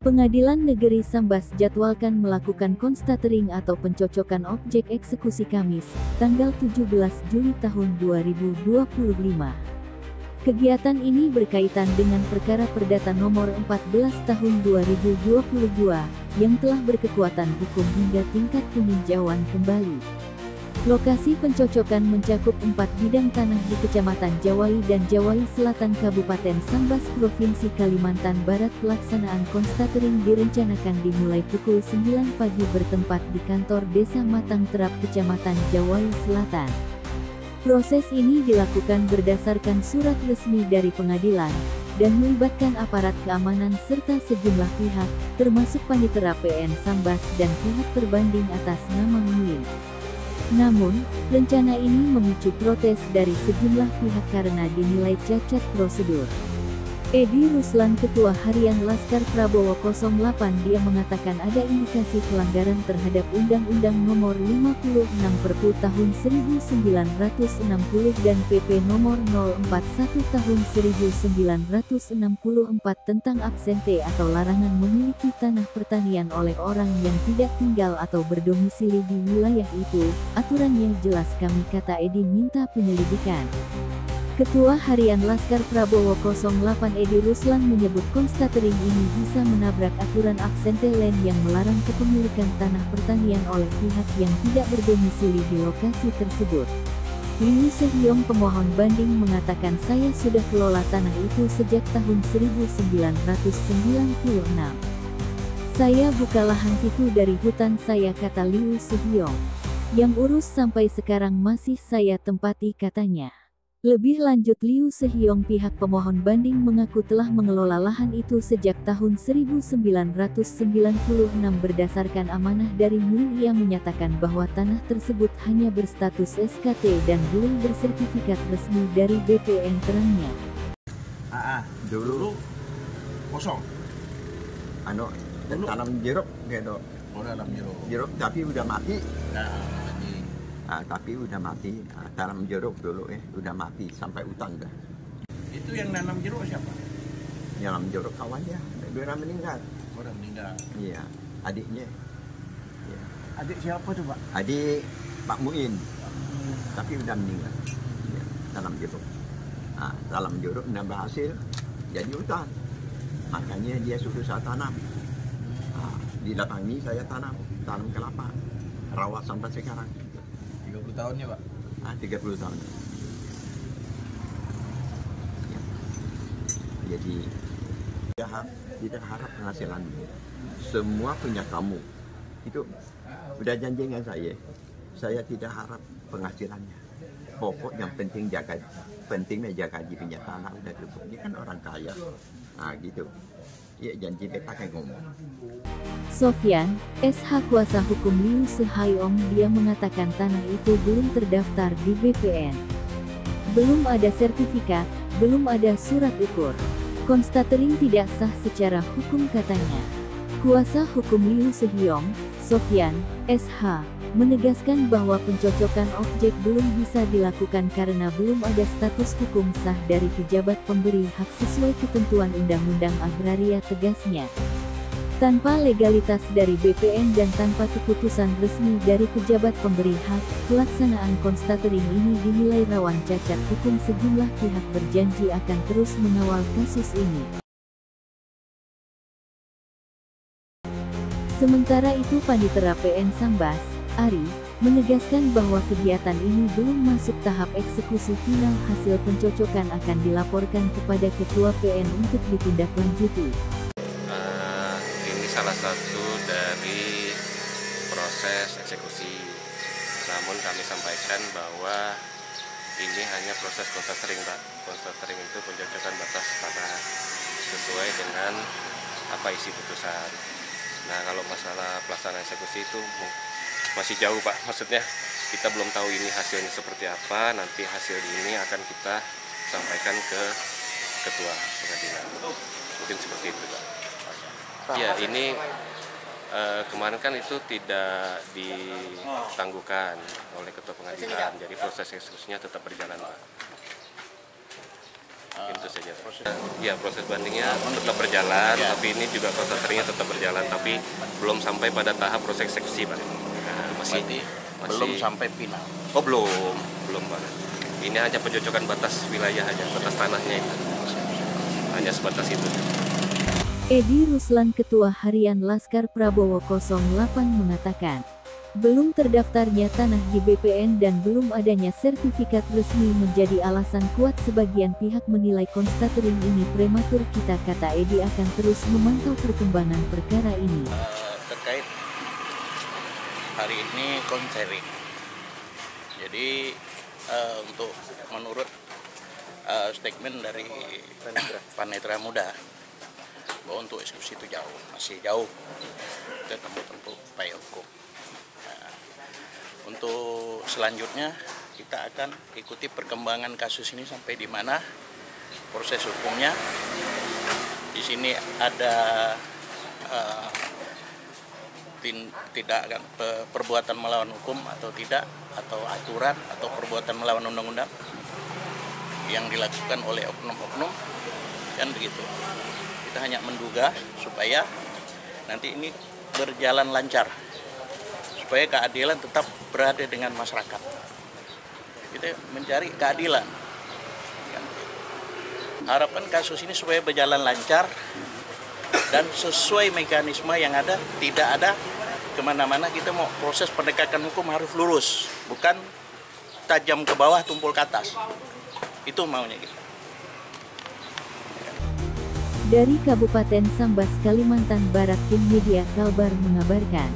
Pengadilan Negeri Sambas jadwalkan melakukan konstatering atau pencocokan objek eksekusi Kamis, tanggal 17 Juli tahun 2025. Kegiatan ini berkaitan dengan perkara Perdata nomor 14 tahun 2022 yang telah berkekuatan hukum hingga tingkat peninjauan kembali. Lokasi pencocokan mencakup 4 bidang tanah di Kecamatan Jawai dan Jawai Selatan Kabupaten Sambas Provinsi Kalimantan Barat. Pelaksanaan konstatering direncanakan dimulai pukul 9 pagi bertempat di kantor Desa Matang Terap Kecamatan Jawai Selatan. Proses ini dilakukan berdasarkan surat resmi dari pengadilan dan melibatkan aparat keamanan serta sejumlah pihak, termasuk Panitera PN Sambas dan pihak terbanding atas nama Muin. Namun, rencana ini memicu protes dari sejumlah pihak karena dinilai cacat prosedur. Edi Ruslan, Ketua Harian Laskar Prabowo 08, dia mengatakan ada indikasi pelanggaran terhadap Undang-Undang Nomor 56 Perpu Tahun 1960 dan PP Nomor 041 Tahun 1964 tentang absente atau larangan memiliki tanah pertanian oleh orang yang tidak tinggal atau berdomisili di wilayah itu. Aturannya jelas kami, kata Edi, minta penyelidikan. Ketua Harian Laskar Prabowo 08 Edi Ruslan menyebut konstatering ini bisa menabrak aturan absente land yang melarang kepemilikan tanah pertanian oleh pihak yang tidak berdomisili di lokasi tersebut. Liu Sehyong, pemohon banding, mengatakan saya sudah kelola tanah itu sejak tahun 1996. Saya buka lahan itu dari hutan saya, kata Liu Sehyong. Yang urus sampai sekarang masih saya tempati, katanya. Lebih lanjut, Liu Sehyong, pihak pemohon banding, mengaku telah mengelola lahan itu sejak tahun 1996 berdasarkan amanah dari Muin. Ia menyatakan bahwa tanah tersebut hanya berstatus SKT dan belum bersertifikat resmi dari BPN, terangnya. Dulu kosong. Tanam jeruk gitu. Oh, tanam jeruk. Jeruk tapi udah mati. Nah, tapi udah mati. Tanam jeruk dulu udah mati sampai hutan dah. itu yang nanam jeruk siapa? Nanam jeruk kawannya, dia udah meninggal. Oh, udah meninggal. Iya, adiknya. Ya. Adik siapa tuh, Pak? Adik Pak Muin. Tapi udah meninggal. Ya, tanam jeruk. Tanam jeruk udah berhasil jadi hutan. Makanya dia suruh saya tanam. Didatangi saya tanam kelapa. Rawat sampai sekarang. 30 tahun ya, Pak? 30 tahun. Ya. Jadi tidak harap penghasilan. Semua punya kamu. Itu udah janji dengan saya. Saya tidak harap penghasilannya. Pokok yang penting pentingnya jaga punya tanah, udah cukup. Dia kan orang kaya. Gitu. Ya, janji beta kayak ngomong. Sofyan, SH kuasa hukum Liu Sehyong, dia mengatakan tanah itu belum terdaftar di BPN. Belum ada sertifikat, belum ada surat ukur. Konstatering tidak sah secara hukum, katanya. Kuasa hukum Liu Sehyong, Sofyan, SH, menegaskan bahwa pencocokan objek belum bisa dilakukan karena belum ada status hukum sah dari pejabat pemberi hak sesuai ketentuan Undang-Undang Agraria, tegasnya. Tanpa legalitas dari BPN dan tanpa keputusan resmi dari pejabat pemberi hak, pelaksanaan konstatering ini dinilai rawan cacat hukum. Sejumlah pihak berjanji akan terus mengawal kasus ini. Sementara itu, Panitera PN Sambas, Ari, menegaskan bahwa kegiatan ini belum masuk tahap eksekusi final. Hasil pencocokan akan dilaporkan kepada Ketua PN untuk ditindaklanjuti. Ini salah satu dari proses eksekusi. Namun kami sampaikan bahwa ini hanya proses konstatering, Pak. Konstatering itu pencocokan batas tanah sesuai dengan apa isi putusan. Nah, kalau masalah pelaksanaan eksekusi itu masih jauh, Pak. Maksudnya kita belum tahu ini hasilnya seperti apa. Nanti hasil ini akan kita sampaikan ke Ketua Pengadilan. Mungkin seperti itu, Pak. Ya, ini kemarin kan itu tidak ditangguhkan oleh Ketua Pengadilan. Jadi proses eksekusinya tetap berjalan, Pak. Itu saja proses. Ya, proses bandingnya tetap berjalan, tapi ini juga proses teringnya tetap berjalan, tapi belum sampai pada tahap proses eksekusi, Pak. Nah, masih belum sampai final. Oh, belum, Pak. Ini hanya pencocokan batas wilayah aja, batas tanahnya itu. Hanya sebatas itu. Edi Ruslan, Ketua Harian Laskar Prabowo 08 mengatakan, belum terdaftarnya tanah di BPN dan belum adanya sertifikat resmi menjadi alasan kuat sebagian pihak menilai konstatering ini prematur. Kata Edi akan terus memantau perkembangan perkara ini. Terkait hari ini konseling. Jadi untuk menurut statement dari Panitra Muda bahwa untuk eksekusi itu masih jauh, kita tempuh upaya hukum. Nah, untuk selanjutnya kita akan ikuti perkembangan kasus ini sampai di mana proses hukumnya. Di sini ada tidak akan perbuatan melawan hukum atau tidak, atau aturan atau perbuatan melawan undang-undang yang dilakukan oleh oknum-oknum, kan begitu. Kita hanya menduga supaya nanti ini berjalan lancar, supaya keadilan tetap berada dengan masyarakat. Kita mencari keadilan. Harapan kasus ini supaya berjalan lancar dan sesuai mekanisme yang ada, tidak ada kemana-mana. Kita mau proses penegakan hukum harus lurus, bukan tajam ke bawah tumpul ke atas. Itu maunya kita. Dari Kabupaten Sambas, Kalimantan Barat, tim media Kalbar mengabarkan.